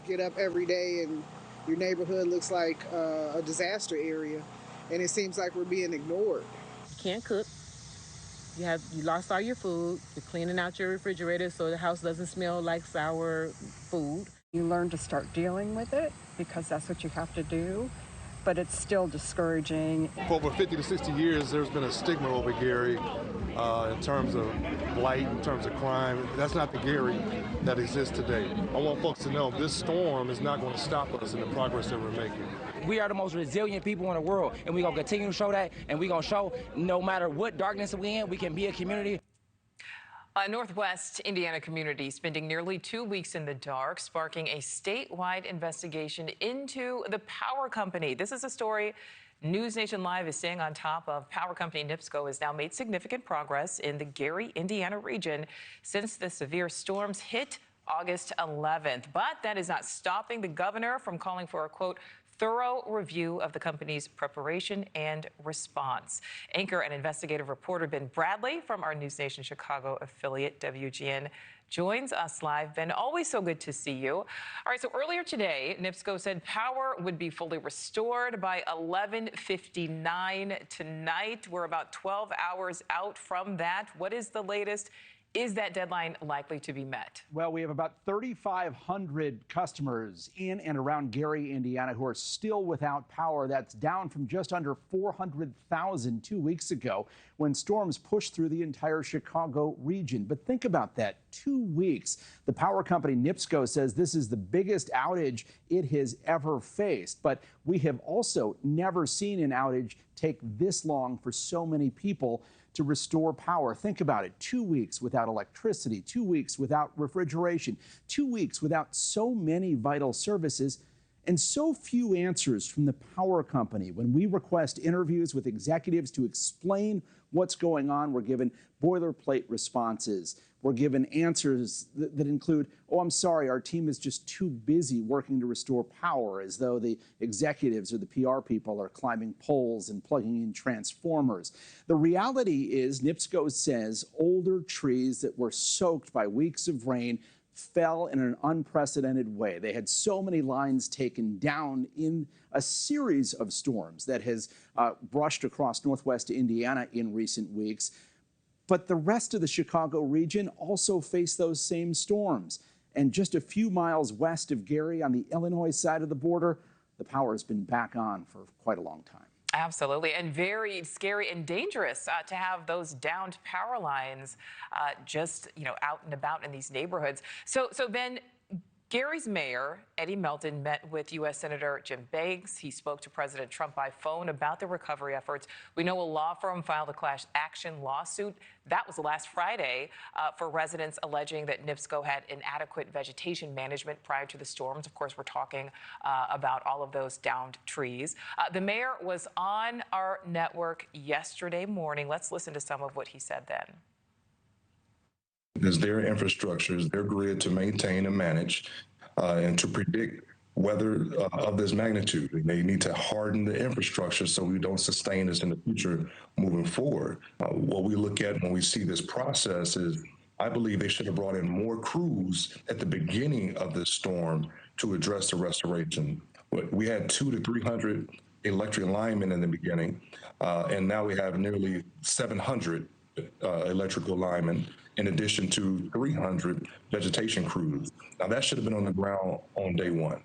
get up every day and your neighborhood looks like a disaster area, and it seems like we're being ignored. You can't cook. You lost all your food. You're cleaning out your refrigerator so the house doesn't smell like sour food. You learn to start dealing with it because that's what you have to do, but it's still discouraging. For over 50 to 60 years, there's been a stigma over Gary in terms of blight, in terms of crime. That's not the Gary that exists today. I want folks to know this storm is not going to stop us in the progress that we're making. We are the most resilient people in the world, and we're going to continue to show that, and we're going to show no matter what darkness we're in, we can be a community. A Northwest Indiana community spending nearly 2 weeks in the dark, sparking a statewide investigation into the power company. This is a story NewsNation Live is staying on top of. Power company NIPSCO has now made significant progress in the Gary, Indiana region since the severe storms hit August 11th. But that is not stopping the governor from calling for a, quote, thorough review of the company's preparation and response. Anchor and investigative reporter Ben Bradley from our NewsNation Chicago affiliate WGN joins us live. Ben, always so good to see you. All right, so earlier today, NIPSCO said power would be fully restored by 11:59 tonight. We're about 12 hours out from that. What is the latest? Is that deadline likely to be met? Well, we have about 3,500 customers in and around Gary, Indiana, who are still without power. That's down from just under 400,000 2 weeks ago when storms pushed through the entire Chicago region. But think about that, 2 weeks. The power company NIPSCO says this is the biggest outage it has ever faced. But we have also never seen an outage take this long for so many people to restore power. Think about it, 2 weeks without electricity, 2 weeks without refrigeration, 2 weeks without so many vital services, and so few answers from the power company. When we request interviews with executives to explain what's going on, we're given boilerplate responses. We're given answers that include, oh, I'm sorry, our team is just too busy working to restore power, as though the executives or the PR people are climbing poles and plugging in transformers. The reality is, NIPSCO says older trees that were soaked by weeks of rain fell in an unprecedented way. They had so many lines taken down in a series of storms that has brushed across Northwest Indiana in recent weeks. But the rest of the Chicago region also faced those same storms. And just a few miles west of Gary on the Illinois side of the border, the power has been back on for quite a long time. Absolutely, and very scary and dangerous to have those downed power lines just, out and about in these neighborhoods. So Ben, Gary's mayor, Eddie Melton, met with U.S. Senator Jim Banks. He spoke to President Trump by phone about the recovery efforts. We know a law firm filed a class action lawsuit. That was last Friday for residents alleging that NIPSCO had inadequate vegetation management prior to the storms. Of course, we're talking about all of those downed trees. The mayor was on our network yesterday morning. Let's listen to some of what he said then. Is their infrastructure, is their grid to maintain and manage and to predict weather of this magnitude. And they need to harden the infrastructure so we don't sustain this in the future moving forward. What we look at when we see this process is, I believe they should have brought in more crews at the beginning of this storm to address the restoration. We had 200 to 300 electric linemen in the beginning, and now we have nearly 700 electrical linemen, in addition to 300 vegetation crews. Now, that should have been on the ground on day one.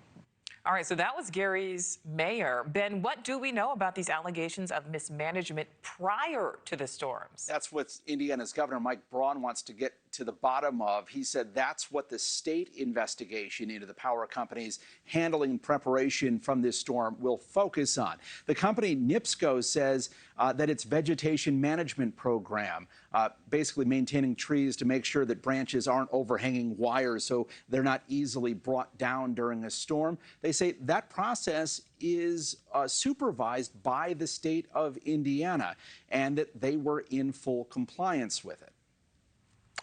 All right, so that was Gary's mayor. Ben, what do we know about these allegations of mismanagement prior to the storms? That's what Indiana's Governor Mike Braun wants to get to the bottom of. He said that's what the state investigation into the power companies handling preparation from this storm will focus on. The company NIPSCO says that its vegetation management program, basically maintaining trees to make sure that branches aren't overhanging wires so they're not easily brought down during a storm. They say that process is supervised by the state of Indiana and that they were in full compliance with it.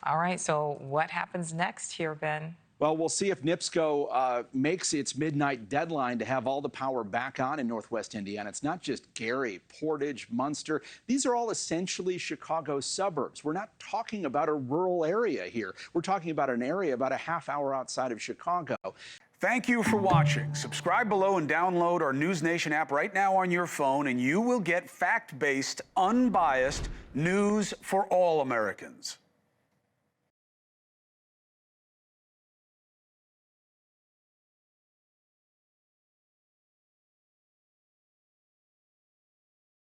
All right, so what happens next here, Ben? Well, we'll see if NIPSCO makes its midnight deadline to have all the power back on in Northwest Indiana. It's not just Gary, Portage, Munster. These are all essentially Chicago suburbs. We're not talking about a rural area here. We're talking about an area about a half hour outside of Chicago. Thank you for watching. Subscribe below and download our NewsNation app right now on your phone, and you will get fact-based, unbiased news for all Americans.